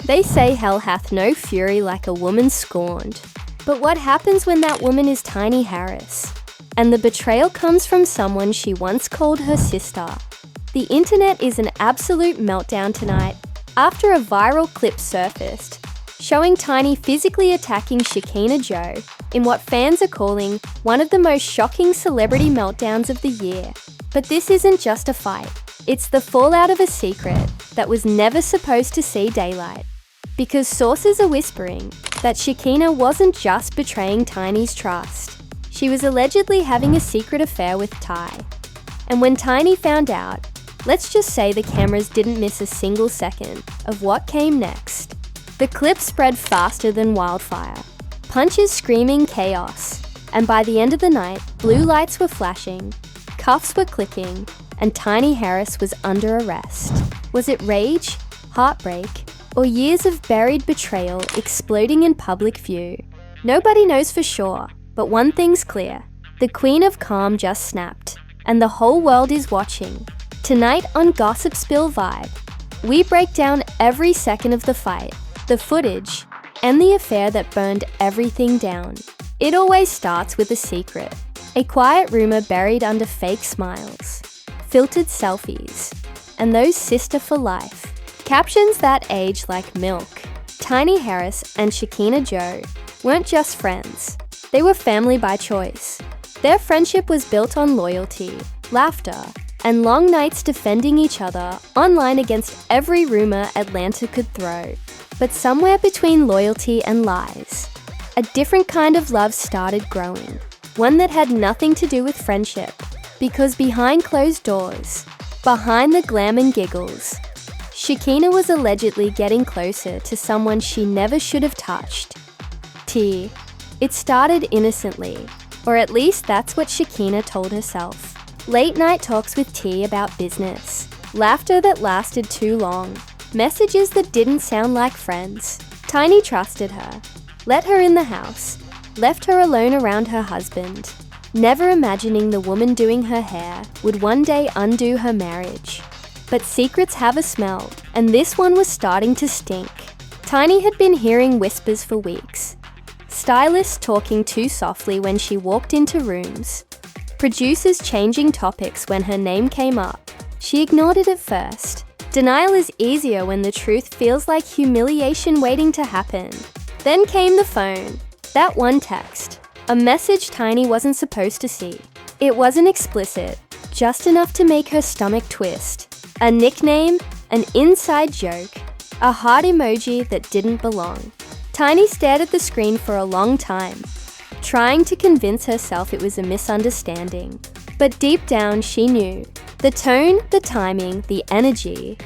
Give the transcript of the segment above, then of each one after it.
They say hell hath no fury like a woman scorned. But what happens when that woman is Tiny Harris? And the betrayal comes from someone she once called her sister. The internet is an absolute meltdown tonight after a viral clip surfaced showing Tiny physically attacking Shekinah Joe in what fans are calling one of the most shocking celebrity meltdowns of the year. But this isn't just a fight. It's the fallout of a secret that was never supposed to see daylight. Because sources are whispering that Shekinah wasn't just betraying Tiny's trust. She was allegedly having a secret affair with Ty. And when Tiny found out, let's just say the cameras didn't miss a single second of what came next. The clip spread faster than wildfire. Punches screaming chaos. And by the end of the night, blue lights were flashing, cuffs were clicking, and Tiny Harris was under arrest. Was it rage, heartbreak, or years of buried betrayal exploding in public view? Nobody knows for sure, but one thing's clear. The Queen of Calm just snapped, and the whole world is watching. Tonight on Gossip Spill Vibe, we break down every second of the fight, the footage, and the affair that burned everything down. It always starts with a secret, a quiet rumor buried under fake smiles, filtered selfies, and those sister for life captions that age like milk. Tiny Harris and Shekinah Joe weren't just friends, they were family by choice. Their friendship was built on loyalty, laughter, and long nights defending each other online against every rumor Atlanta could throw. But somewhere between loyalty and lies, a different kind of love started growing, one that had nothing to do with friendship, because behind closed doors, behind the glam and giggles, Shekinah was allegedly getting closer to someone she never should have touched. T. It started innocently, or at least that's what Shekinah told herself. Late night talks with T about business, laughter that lasted too long, messages that didn't sound like friends. Tiny trusted her, let her in the house, left her alone around her husband, never imagining the woman doing her hair would one day undo her marriage. But secrets have a smell, and this one was starting to stink. Tiny had been hearing whispers for weeks. Stylists talking too softly when she walked into rooms. Producers changing topics when her name came up. She ignored it at first. Denial is easier when the truth feels like humiliation waiting to happen. Then came the phone. That one text. A message Tiny wasn't supposed to see. It wasn't explicit, just enough to make her stomach twist. A nickname, an inside joke, a heart emoji that didn't belong. Tiny stared at the screen for a long time, trying to convince herself it was a misunderstanding. But deep down she knew. The tone, the timing, the energy.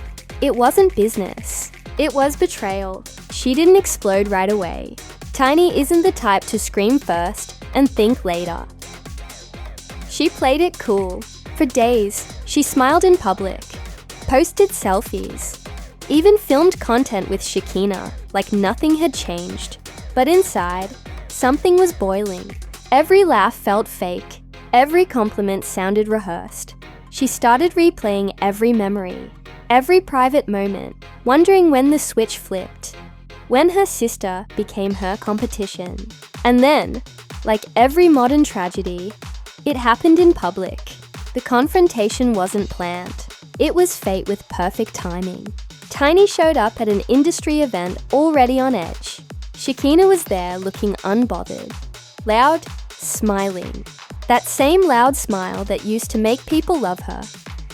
It wasn't business. It was betrayal. She didn't explode right away. Tiny isn't the type to scream first and think later. She played it cool. For days, she smiled in public, posted selfies, even filmed content with Shekinah like nothing had changed. But inside, something was boiling. Every laugh felt fake. Every compliment sounded rehearsed. She started replaying every memory, every private moment, wondering when the switch flipped, when her sister became her competition. And then, like every modern tragedy, it happened in public. The confrontation wasn't planned. It was fate with perfect timing. Tiny showed up at an industry event already on edge. Shekinah was there looking unbothered, loud, smiling. That same loud smile that used to make people love her,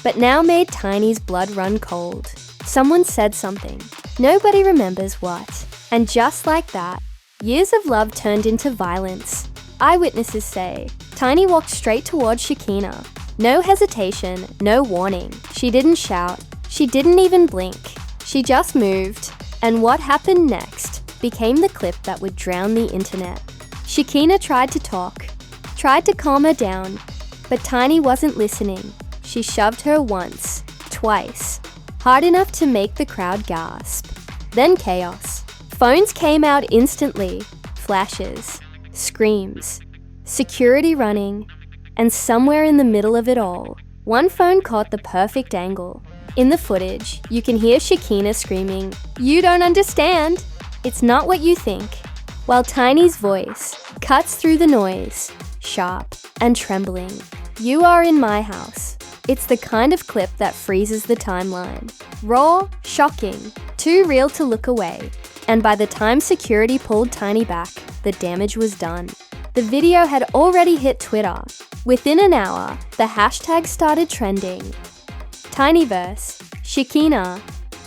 but now made Tiny's blood run cold. Someone said something. Nobody remembers what. And just like that, years of love turned into violence. Eyewitnesses say Tiny walked straight towards Shekinah. No hesitation, no warning. She didn't shout. She didn't even blink. She just moved. And what happened next became the clip that would drown the internet. Shekinah tried to talk, tried to calm her down, but Tiny wasn't listening. She shoved her once, twice, hard enough to make the crowd gasp. Then chaos. Phones came out instantly, flashes, screams, security running, and somewhere in the middle of it all, one phone caught the perfect angle. In the footage, you can hear Shekinah screaming, "You don't understand! It's not what you think," while Tiny's voice cuts through the noise, sharp and trembling. "You are in my house." It's the kind of clip that freezes the timeline. Raw, shocking, too real to look away. And by the time security pulled Tiny back, the damage was done. The video had already hit Twitter. Within an hour, the hashtag started trending. Tinyverse, Shekinah,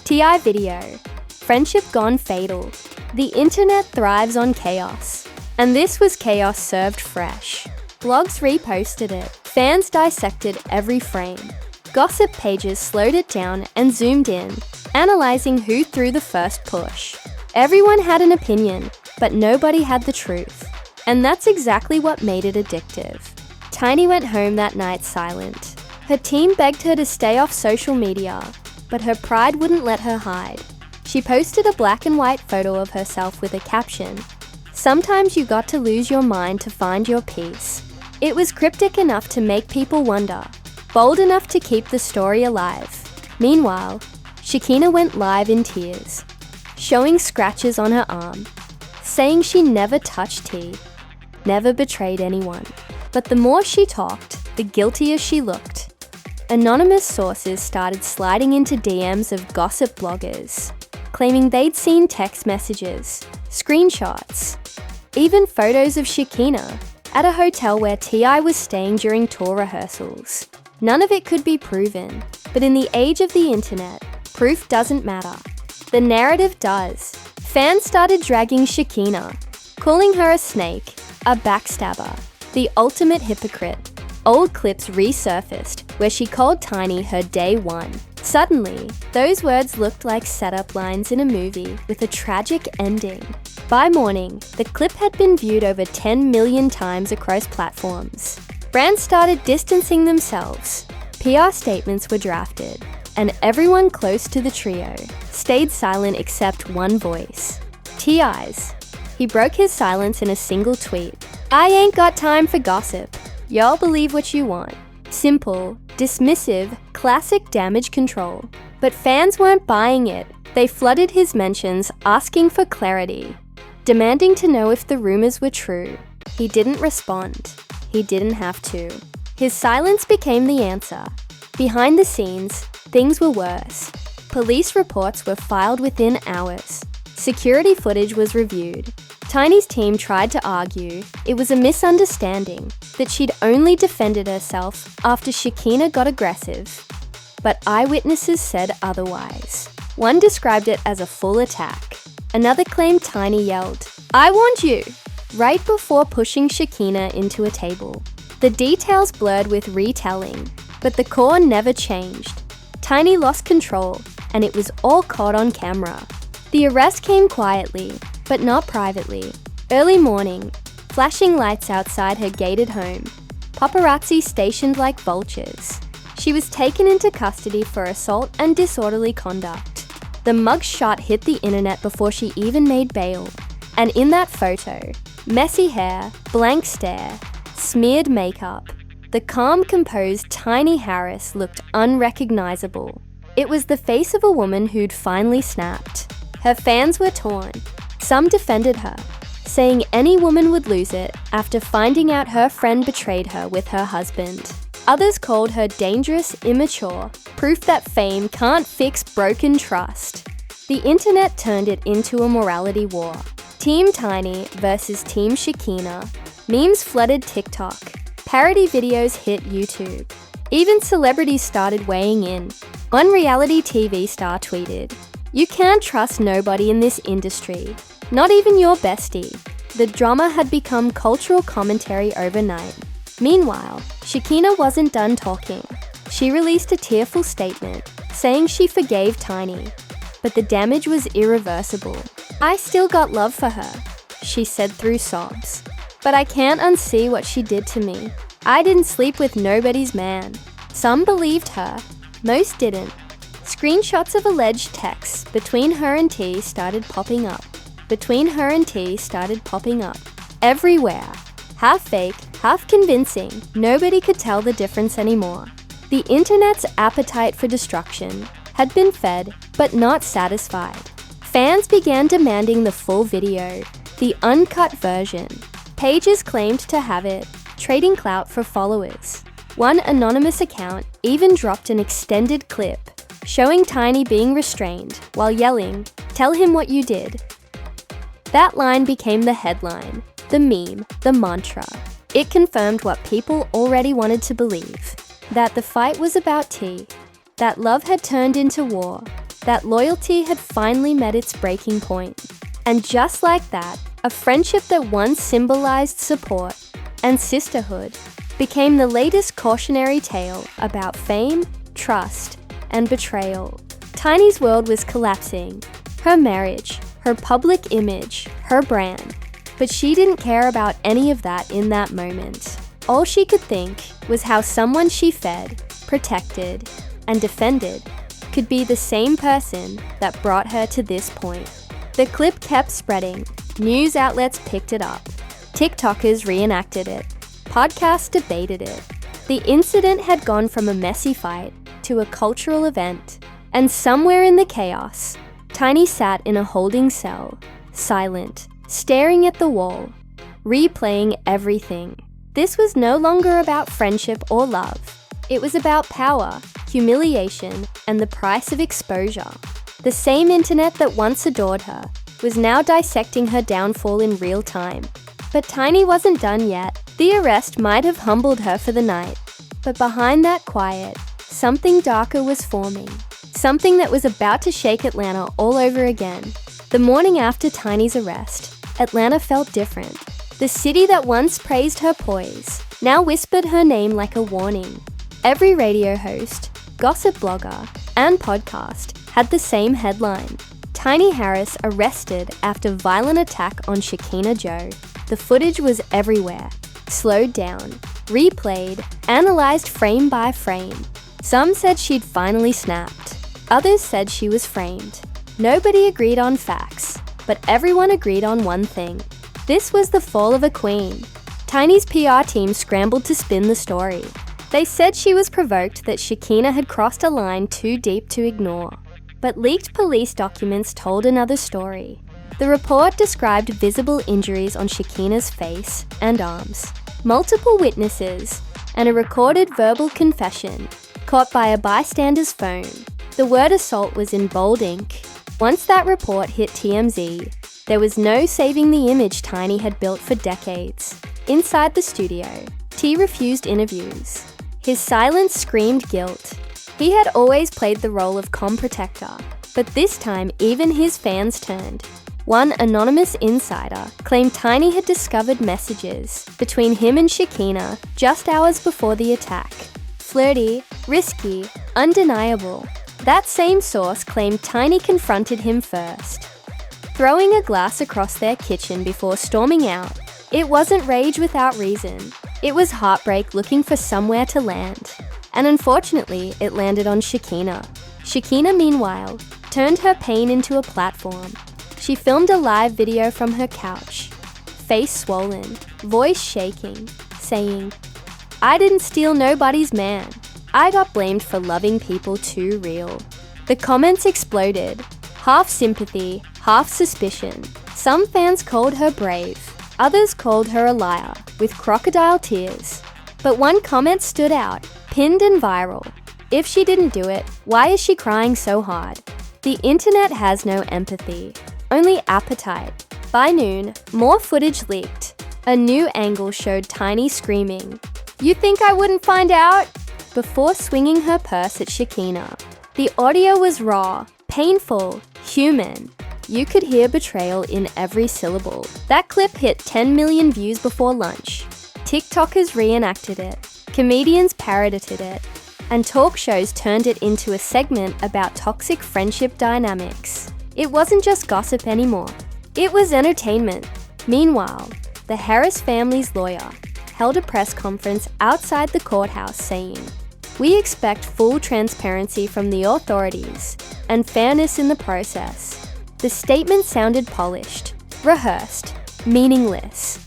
TI video, friendship gone fatal. The internet thrives on chaos. And this was chaos served fresh. Blogs reposted it. Fans dissected every frame. Gossip pages slowed it down and zoomed in, analyzing who threw the first push. Everyone had an opinion, but nobody had the truth. And that's exactly what made it addictive. Tiny went home that night silent. Her team begged her to stay off social media, but her pride wouldn't let her hide. She posted a black and white photo of herself with a caption, "Sometimes you got to lose your mind to find your peace." It was cryptic enough to make people wonder, bold enough to keep the story alive. Meanwhile, Shekinah went live in tears, showing scratches on her arm, saying she never touched T, never betrayed anyone. But the more she talked, the guiltier she looked. Anonymous sources started sliding into DMs of gossip bloggers, claiming they'd seen text messages, screenshots, even photos of Shekinah at a hotel where T.I. was staying during tour rehearsals. None of it could be proven, but in the age of the internet, proof doesn't matter. The narrative does. Fans started dragging Shekinah, calling her a snake, a backstabber, the ultimate hypocrite. Old clips resurfaced where she called Tiny her day one. Suddenly, those words looked like setup lines in a movie with a tragic ending. By morning, the clip had been viewed over 10 million times across platforms. Brands started distancing themselves. PR statements were drafted, and everyone close to the trio stayed silent except one voice, T.I.'s. He broke his silence in a single tweet. "I ain't got time for gossip. Y'all believe what you want." Simple, dismissive, classic damage control. But fans weren't buying it. They flooded his mentions asking for clarity, demanding to know if the rumors were true. He didn't respond. He didn't have to. His silence became the answer. Behind the scenes, things were worse. Police reports were filed within hours. Security footage was reviewed. Tiny's team tried to argue it was a misunderstanding, that she'd only defended herself after Shekinah got aggressive. But eyewitnesses said otherwise. One described it as a full attack. Another claimed Tiny yelled, "I warned you!" right before pushing Shekinah into a table. The details blurred with retelling, but the core never changed. Tiny lost control, and it was all caught on camera. The arrest came quietly, but not privately. Early morning, flashing lights outside her gated home, paparazzi stationed like vultures. She was taken into custody for assault and disorderly conduct. The mugshot hit the internet before she even made bail. And in that photo, messy hair, blank stare, smeared makeup, the calm, composed Tiny Harris looked unrecognizable. It was the face of a woman who'd finally snapped. Her fans were torn. Some defended her, saying any woman would lose it after finding out her friend betrayed her with her husband. Others called her dangerous, immature, proof that fame can't fix broken trust. The internet turned it into a morality war. Team Tiny versus Team Shekinah. Memes flooded TikTok. Parody videos hit YouTube. Even celebrities started weighing in. One reality TV star tweeted, "You can't trust nobody in this industry, not even your bestie." The drama had become cultural commentary overnight. Meanwhile, Shekinah wasn't done talking. She released a tearful statement, saying she forgave Tiny, but the damage was irreversible. "I still got love for her," she said through sobs, "but I can't unsee what she did to me. I didn't sleep with nobody's man." Some believed her, most didn't. Screenshots of alleged texts between her and T started popping up. Everywhere. Half fake, half convincing, nobody could tell the difference anymore. The internet's appetite for destruction had been fed, but not satisfied. Fans began demanding the full video, the uncut version. Pages claimed to have it, trading clout for followers. One anonymous account even dropped an extended clip, showing Tiny being restrained while yelling, "Tell him what you did." That line became the headline, the meme, the mantra. It confirmed what people already wanted to believe, that the fight was about tea, that love had turned into war, that loyalty had finally met its breaking point. And just like that, a friendship that once symbolized support and sisterhood became the latest cautionary tale about fame, trust, and betrayal. Tiny's world was collapsing. Her marriage, her public image, her brand. But she didn't care about any of that in that moment. All she could think was how someone she fed, protected, and defended could be the same person that brought her to this point. The clip kept spreading. News outlets picked it up. TikTokers reenacted it. Podcasts debated it. The incident had gone from a messy fight to a cultural event. And somewhere in the chaos, Tiny sat in a holding cell, silent, staring at the wall, replaying everything. This was no longer about friendship or love. It was about power, humiliation, and the price of exposure. The same internet that once adored her was now dissecting her downfall in real time. But Tiny wasn't done yet. The arrest might have humbled her for the night, but behind that quiet, something darker was forming. Something that was about to shake Atlanta all over again. The morning after Tiny's arrest, Atlanta felt different. The city that once praised her poise now whispered her name like a warning. Every radio host, gossip blogger, and podcast had the same headline. Tiny Harris arrested after violent attack on Shekinah Joe. The footage was everywhere, slowed down, replayed, analyzed frame by frame. Some said she'd finally snapped. Others said she was framed. Nobody agreed on facts, but everyone agreed on one thing. This was the fall of a queen. Tiny's PR team scrambled to spin the story. They said she was provoked that Shekinah had crossed a line too deep to ignore. But leaked police documents told another story. The report described visible injuries on Shekinah's face and arms, multiple witnesses, and a recorded verbal confession caught by a bystander's phone. The word assault was in bold ink. Once that report hit TMZ, there was no saving the image Tiny had built for decades. Inside the studio, T refused interviews. His silence screamed guilt. He had always played the role of comm protector, but this time even his fans turned. One anonymous insider claimed Tiny had discovered messages between him and Shekinah just hours before the attack. Flirty, risky, undeniable. That same source claimed Tiny confronted him first, throwing a glass across their kitchen before storming out. It wasn't rage without reason. It was heartbreak looking for somewhere to land. And unfortunately, it landed on Shekinah. Shekinah, meanwhile, turned her pain into a platform. She filmed a live video from her couch, face swollen, voice shaking, saying, "I didn't steal nobody's man. I got blamed for loving people too real." The comments exploded, half sympathy, half suspicion. Some fans called her brave, others called her a liar, with crocodile tears. But one comment stood out, pinned and viral. If she didn't do it, why is she crying so hard? The internet has no empathy, only appetite. By noon, more footage leaked. A new angle showed Tiny screaming, "You think I wouldn't find out?" before swinging her purse at Shekinah. The audio was raw, painful, human. You could hear betrayal in every syllable. That clip hit 10 million views before lunch. TikTokers reenacted it, comedians parodied it, and talk shows turned it into a segment about toxic friendship dynamics. It wasn't just gossip anymore. It was entertainment. Meanwhile, the Harris family's lawyer held a press conference outside the courthouse saying, "We expect full transparency from the authorities and fairness in the process." The statement sounded polished, rehearsed, meaningless.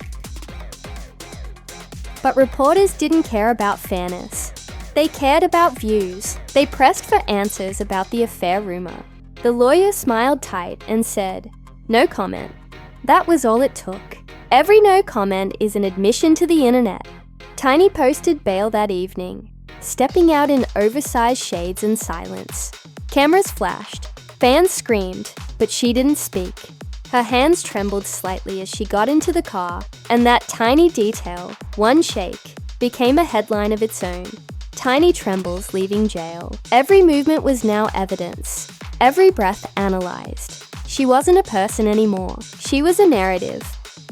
But reporters didn't care about fairness. They cared about views. They pressed for answers about the affair rumor. The lawyer smiled tight and said, "No comment." That was all it took. Every no comment is an admission to the internet. Tiny posted bail that evening, stepping out in oversized shades and silence. Cameras flashed. Fans screamed, but she didn't speak. Her hands trembled slightly as she got into the car, and that tiny detail, one shake, became a headline of its own. Tiny trembles leaving jail. Every movement was now evidence. Every breath analyzed. She wasn't a person anymore. She was a narrative.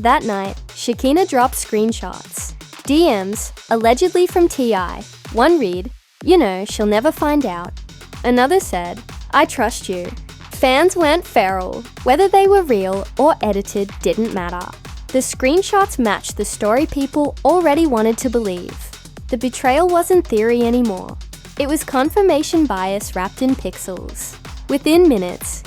That night, Shekinah dropped screenshots. DMs, allegedly from T.I. One read, "You know, she'll never find out." Another said, "I trust you." Fans went feral. Whether they were real or edited didn't matter. The screenshots matched the story people already wanted to believe. The betrayal wasn't theory anymore. It was confirmation bias wrapped in pixels. Within minutes,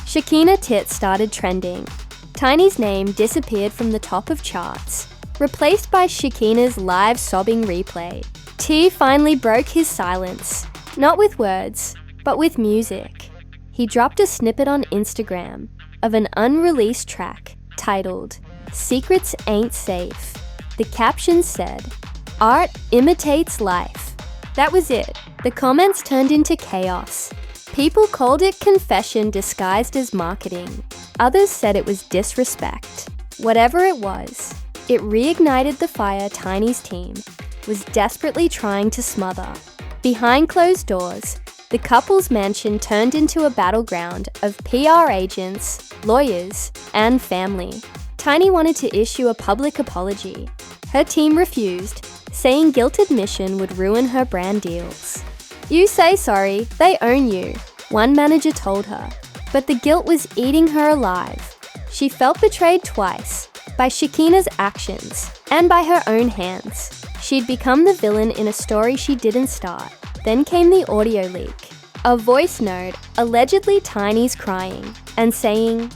Shekinah tits started trending. Tiny's name disappeared from the top of charts, replaced by Shekinah's live sobbing replay. T finally broke his silence, not with words, but with music. He dropped a snippet on Instagram of an unreleased track titled, "Secrets Ain't Safe." The caption said, "Art imitates life." That was it. The comments turned into chaos. People called it confession disguised as marketing. Others said it was disrespect. Whatever it was, it reignited the fire Tiny's team was desperately trying to smother. Behind closed doors, the couple's mansion turned into a battleground of PR agents, lawyers, and family. Tiny wanted to issue a public apology. Her team refused, saying guilt admission would ruin her brand deals. "You say sorry, they own you," one manager told her. But the guilt was eating her alive. She felt betrayed twice, by Shekinah's actions and by her own hands. She'd become the villain in a story she didn't start. Then came the audio leak. A voice note, allegedly Tiny's crying and saying,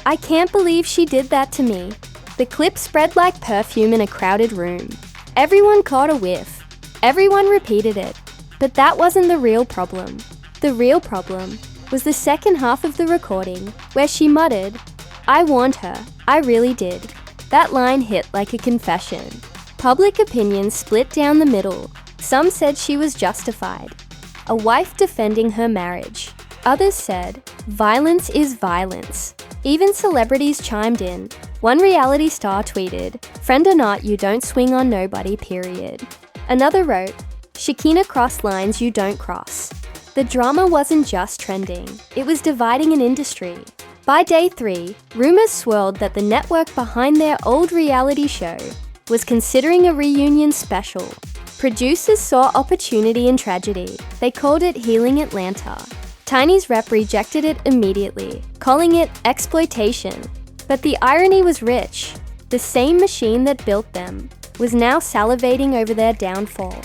"I can't believe she did that to me." The clip spread like perfume in a crowded room. Everyone caught a whiff. Everyone repeated it. But that wasn't the real problem. The real problem was the second half of the recording, where she muttered, "I warned her, I really did." That line hit like a confession. Public opinion split down the middle. Some said she was justified, a wife defending her marriage. Others said, violence is violence. Even celebrities chimed in. One reality star tweeted, "Friend or not, you don't swing on nobody, period." Another wrote, "Shekinah crossed lines you don't cross." The drama wasn't just trending, it was dividing an industry. By day 3, rumors swirled that the network behind their old reality show was considering a reunion special. Producers saw opportunity in tragedy. They called it Healing Atlanta. Tiny's rep rejected it immediately, calling it exploitation. But the irony was rich. The same machine that built them was now salivating over their downfall.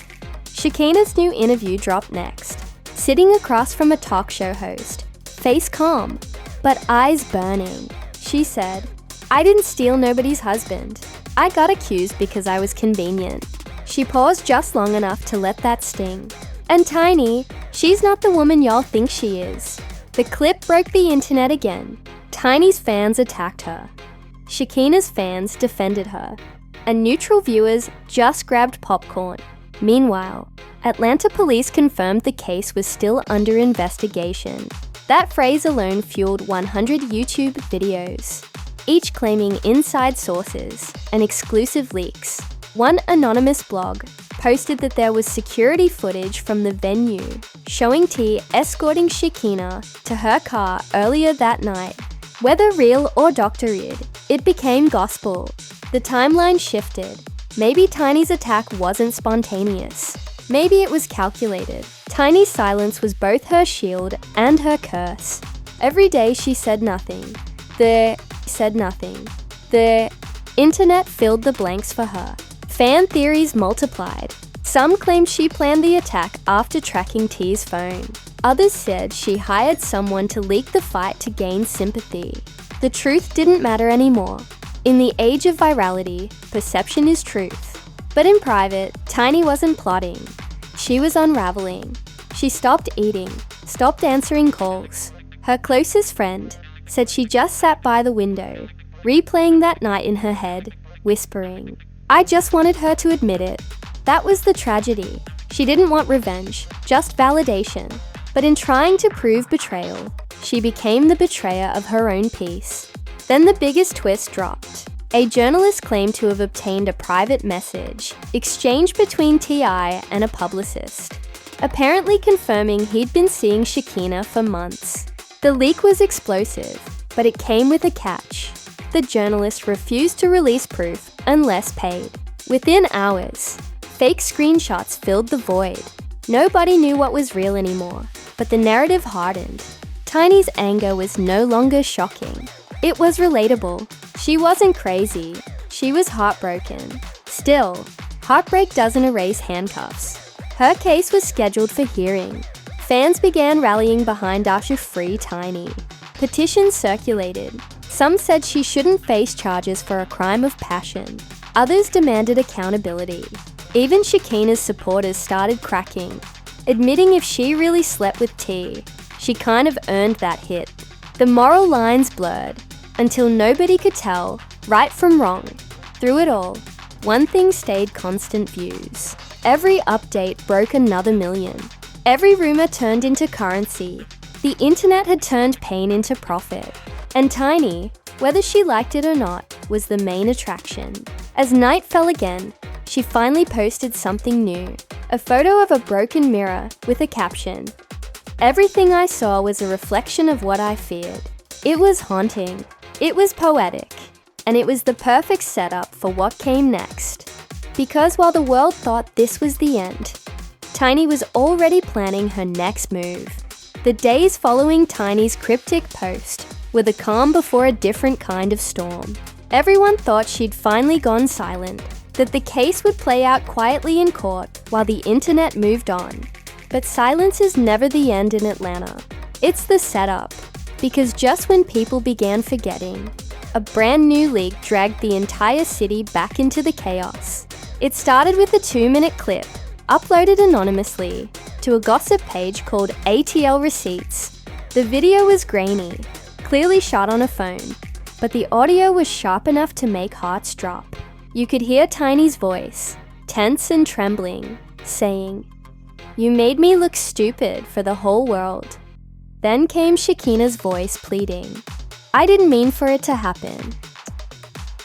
Shekinah's new interview dropped next. Sitting across from a talk show host, face calm, but eyes burning, she said, "I didn't steal nobody's husband. I got accused because I was convenient." She paused just long enough to let that sting. And Tiny, she's not the woman y'all think she is. The clip broke the internet again. Tiny's fans attacked her. Shekinah's fans defended her. And neutral viewers just grabbed popcorn. Meanwhile, Atlanta police confirmed the case was still under investigation. That phrase alone fueled 100 YouTube videos, each claiming inside sources and exclusive leaks. One anonymous blog posted that there was security footage from the venue showing T escorting Shekinah to her car earlier that night. Whether real or doctored, it became gospel. The timeline shifted. Maybe Tiny's attack wasn't spontaneous. Maybe it was calculated. Tiny's silence was both her shield and her curse. Every day she said nothing. Said nothing. The internet filled the blanks for her. Fan theories multiplied. Some claimed she planned the attack after tracking T's phone. Others said she hired someone to leak the fight to gain sympathy. The truth didn't matter anymore. In the age of virality, perception is truth. But in private, Tiny wasn't plotting. She was unraveling. She stopped eating, stopped answering calls. Her closest friend said she just sat by the window, replaying that night in her head, whispering, "I just wanted her to admit it." That was the tragedy. She didn't want revenge, just validation. But in trying to prove betrayal, she became the betrayer of her own peace. Then the biggest twist dropped. A journalist claimed to have obtained a private message exchanged between T.I. and a publicist, apparently confirming he'd been seeing Shekinah for months. The leak was explosive, but it came with a catch. The journalist refused to release proof unless paid. Within hours, fake screenshots filled the void. Nobody knew what was real anymore, but the narrative hardened. Tiny's anger was no longer shocking. It was relatable. She wasn't crazy. She was heartbroken. Still, heartbreak doesn't erase handcuffs. Her case was scheduled for hearing. Fans began rallying behind Usher Free Tiny. Petitions circulated. Some said she shouldn't face charges for a crime of passion. Others demanded accountability. Even Shekinah's supporters started cracking, admitting if she really slept with T, she kind of earned that hit. The moral lines blurred, until nobody could tell right from wrong. Through it all, one thing stayed constant: views. Every update broke another million. Every rumor turned into currency. The internet had turned pain into profit. And Tiny, whether she liked it or not, was the main attraction. As night fell again, she finally posted something new. A photo of a broken mirror with a caption, "Everything I saw was a reflection of what I feared." It was haunting. It was poetic. And it was the perfect setup for what came next. Because while the world thought this was the end, Tiny was already planning her next move. The days following Tiny's cryptic post were the calm before a different kind of storm. Everyone thought she'd finally gone silent, that the case would play out quietly in court while the internet moved on. But silence is never the end in Atlanta. It's the setup. Because just when people began forgetting, a brand new leak dragged the entire city back into the chaos. It started with a 2-minute clip, uploaded anonymously, to a gossip page called ATL Receipts. The video was grainy, clearly shot on a phone, but the audio was sharp enough to make hearts drop. You could hear Tiny's voice, tense and trembling, saying, "You made me look stupid for the whole world." Then came Shekinah's voice pleading, "I didn't mean for it to happen."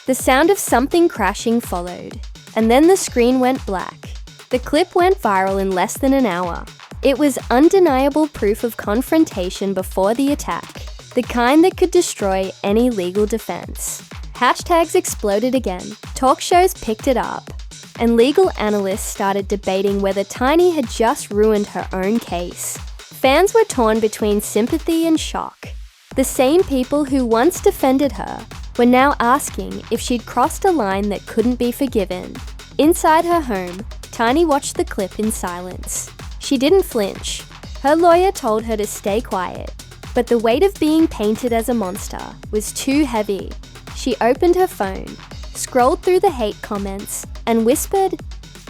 The sound of something crashing followed, and then the screen went black. The clip went viral in less than an hour. It was undeniable proof of confrontation before the attack, the kind that could destroy any legal defense. Hashtags exploded again, talk shows picked it up, and legal analysts started debating whether Tiny had just ruined her own case. Fans were torn between sympathy and shock. The same people who once defended her were now asking if she'd crossed a line that couldn't be forgiven. Inside her home, Tiny watched the clip in silence. She didn't flinch. Her lawyer told her to stay quiet, but the weight of being painted as a monster was too heavy. She opened her phone, scrolled through the hate comments, and whispered,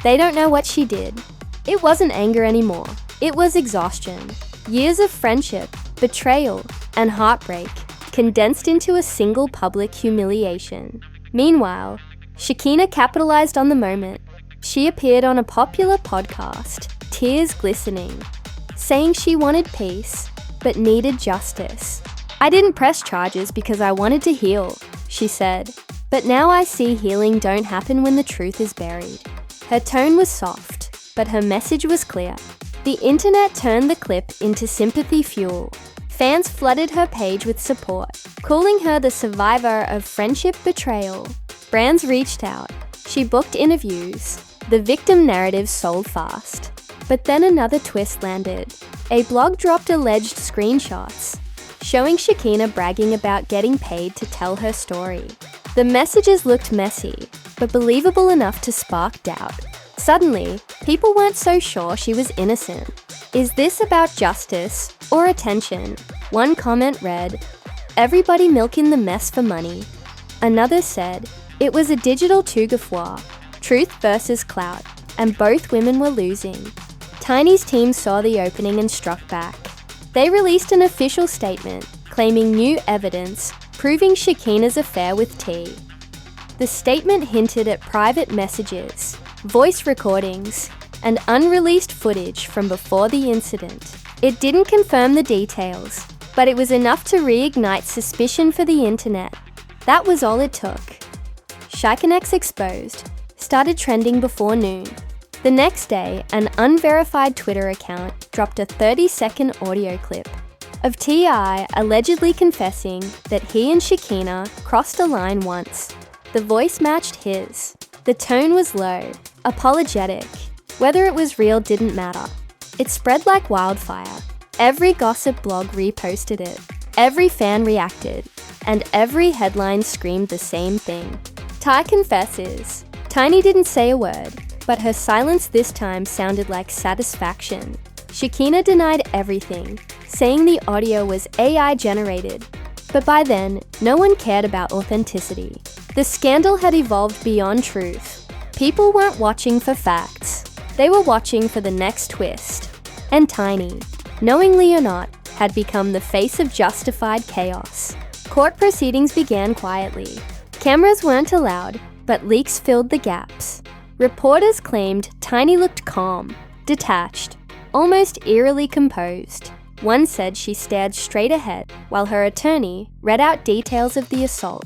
"They don't know what she did." It wasn't anger anymore. It was exhaustion. Years of friendship, betrayal, and heartbreak condensed into a single public humiliation. Meanwhile, Shekinah capitalized on the moment. She appeared on a popular podcast, tears glistening, saying she wanted peace, but needed justice. "I didn't press charges because I wanted to heal," she said. "But now I see healing don't happen when the truth is buried." Her tone was soft, but her message was clear. The internet turned the clip into sympathy fuel. Fans flooded her page with support, calling her the survivor of friendship betrayal. Brands reached out. She booked interviews. The victim narrative sold fast. But then another twist landed. A blog dropped alleged screenshots, showing Shekinah bragging about getting paid to tell her story. The messages looked messy, but believable enough to spark doubt. Suddenly, people weren't so sure she was innocent. Is this about justice or attention? One comment read, "Everybody milking the mess for money." Another said, "It was a digital tough war, truth versus clout, and both women were losing." Tiny's team saw the opening and struck back. They released an official statement claiming new evidence proving Shekinah's affair with T. The statement hinted at private messages, voice recordings, and unreleased footage from before the incident. It didn't confirm the details, but it was enough to reignite suspicion for the internet. That was all it took. Shekinah Exposed started trending before noon. The next day, an unverified Twitter account dropped a 30-second audio clip of T.I. allegedly confessing that he and Shekinah crossed a line once. The voice matched his. The tone was low, apologetic. Whether it was real didn't matter. It spread like wildfire. Every gossip blog reposted it. Every fan reacted. And every headline screamed the same thing. Ty confesses. Tiny didn't say a word, but her silence this time sounded like satisfaction. Shekinah denied everything, saying the audio was AI generated. But by then, no one cared about authenticity. The scandal had evolved beyond truth. People weren't watching for facts. They were watching for the next twist. And Tiny, knowingly or not, had become the face of justified chaos. Court proceedings began quietly. Cameras weren't allowed, but leaks filled the gaps. Reporters claimed Tiny looked calm, detached, almost eerily composed. One said she stared straight ahead while her attorney read out details of the assault,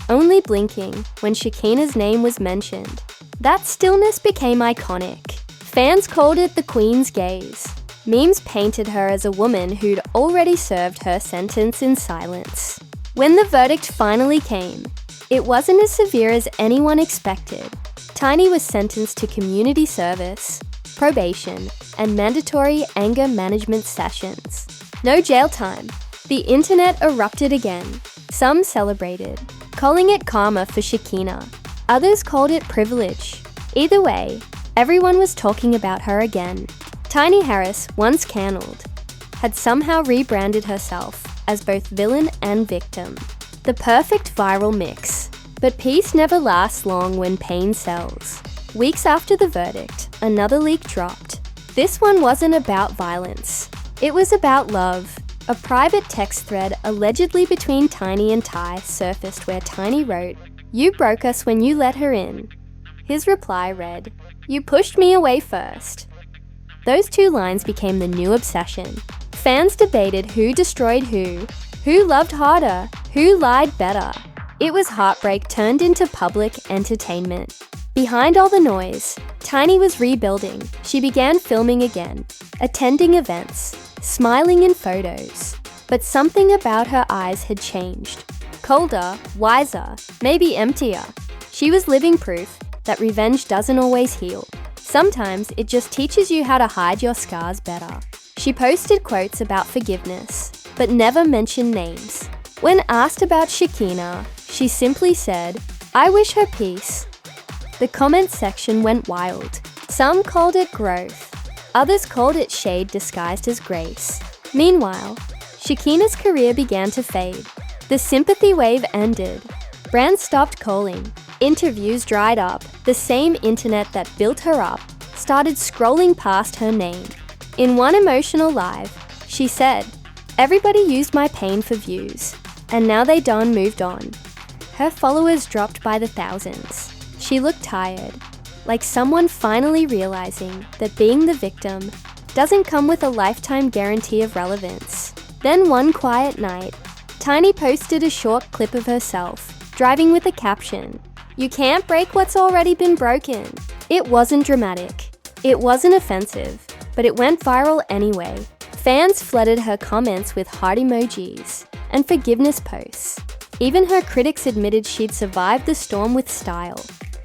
only blinking when Shekinah's name was mentioned. That stillness became iconic. Fans called it the Queen's gaze. Memes painted her as a woman who'd already served her sentence in silence. When the verdict finally came, it wasn't as severe as anyone expected. Tiny was sentenced to community service, probation, and mandatory anger management sessions. No jail time. The internet erupted again. Some celebrated, calling it karma for Shekinah. Others called it privilege. Either way, everyone was talking about her again. Tiny Harris, once cancelled, had somehow rebranded herself as both villain and victim. The perfect viral mix. But peace never lasts long when pain sells. Weeks after the verdict, another leak dropped. This one wasn't about violence. It was about love. A private text thread allegedly between Tiny and Ty surfaced where Tiny wrote, "You broke us when you let her in." His reply read, "You pushed me away first." Those two lines became the new obsession. Fans debated who destroyed who loved harder, who lied better. It was heartbreak turned into public entertainment. Behind all the noise, Tiny was rebuilding. She began filming again, attending events, smiling in photos. But something about her eyes had changed. Colder, wiser, maybe emptier. She was living proof that revenge doesn't always heal. Sometimes it just teaches you how to hide your scars better. She posted quotes about forgiveness, but never mentioned names. When asked about Shekinah, she simply said, "I wish her peace." The comment section went wild. Some called it growth. Others called it shade disguised as grace. Meanwhile, Shekinah's career began to fade. The sympathy wave ended. Brands stopped calling. Interviews dried up. The same internet that built her up started scrolling past her name. In one emotional live, she said, "Everybody used my pain for views, and now they done moved on." Her followers dropped by the thousands. She looked tired, like someone finally realizing that being the victim doesn't come with a lifetime guarantee of relevance. Then one quiet night, Tiny posted a short clip of herself, driving with a caption, "You can't break what's already been broken." It wasn't dramatic. It wasn't offensive, but it went viral anyway. Fans flooded her comments with heart emojis and forgiveness posts. Even her critics admitted she'd survived the storm with style.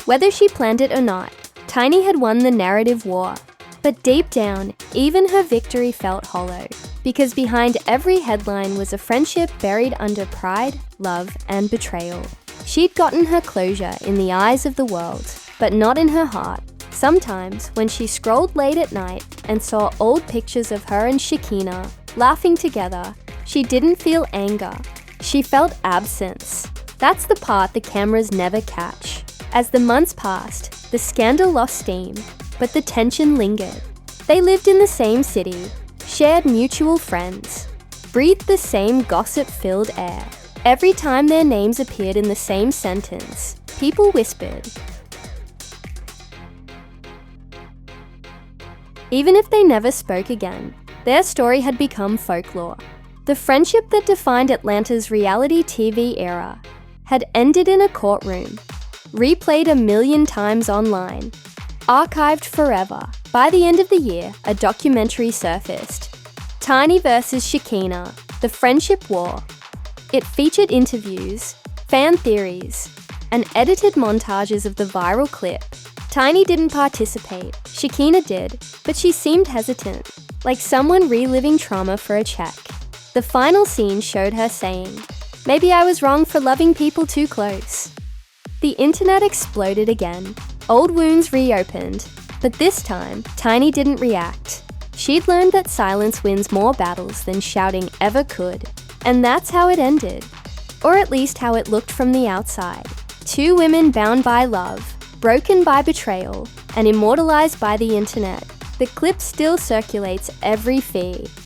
Whether she planned it or not, Tiny had won the narrative war. But deep down, even her victory felt hollow, because behind every headline was a friendship buried under pride, love, and betrayal. She'd gotten her closure in the eyes of the world, but not in her heart. Sometimes, when she scrolled late at night and saw old pictures of her and Shekinah laughing together, she didn't feel anger. She felt absence. That's the part the cameras never catch. As the months passed, the scandal lost steam, but the tension lingered. They lived in the same city, shared mutual friends, breathed the same gossip-filled air. Every time their names appeared in the same sentence, people whispered. Even if they never spoke again, their story had become folklore. The friendship that defined Atlanta's reality TV era had ended in a courtroom, replayed a million times online, archived forever. By the end of the year, a documentary surfaced, Tiny vs. Shekinah, The Friendship War. It featured interviews, fan theories, and edited montages of the viral clip. Tiny didn't participate, Shekinah did, but she seemed hesitant, like someone reliving trauma for a check. The final scene showed her saying, "Maybe I was wrong for loving people too close." The internet exploded again. Old wounds reopened, but this time, Tiny didn't react. She'd learned that silence wins more battles than shouting ever could. And that's how it ended. Or at least how it looked from the outside. Two women bound by love, broken by betrayal, and immortalized by the internet. The clip still circulates every feed.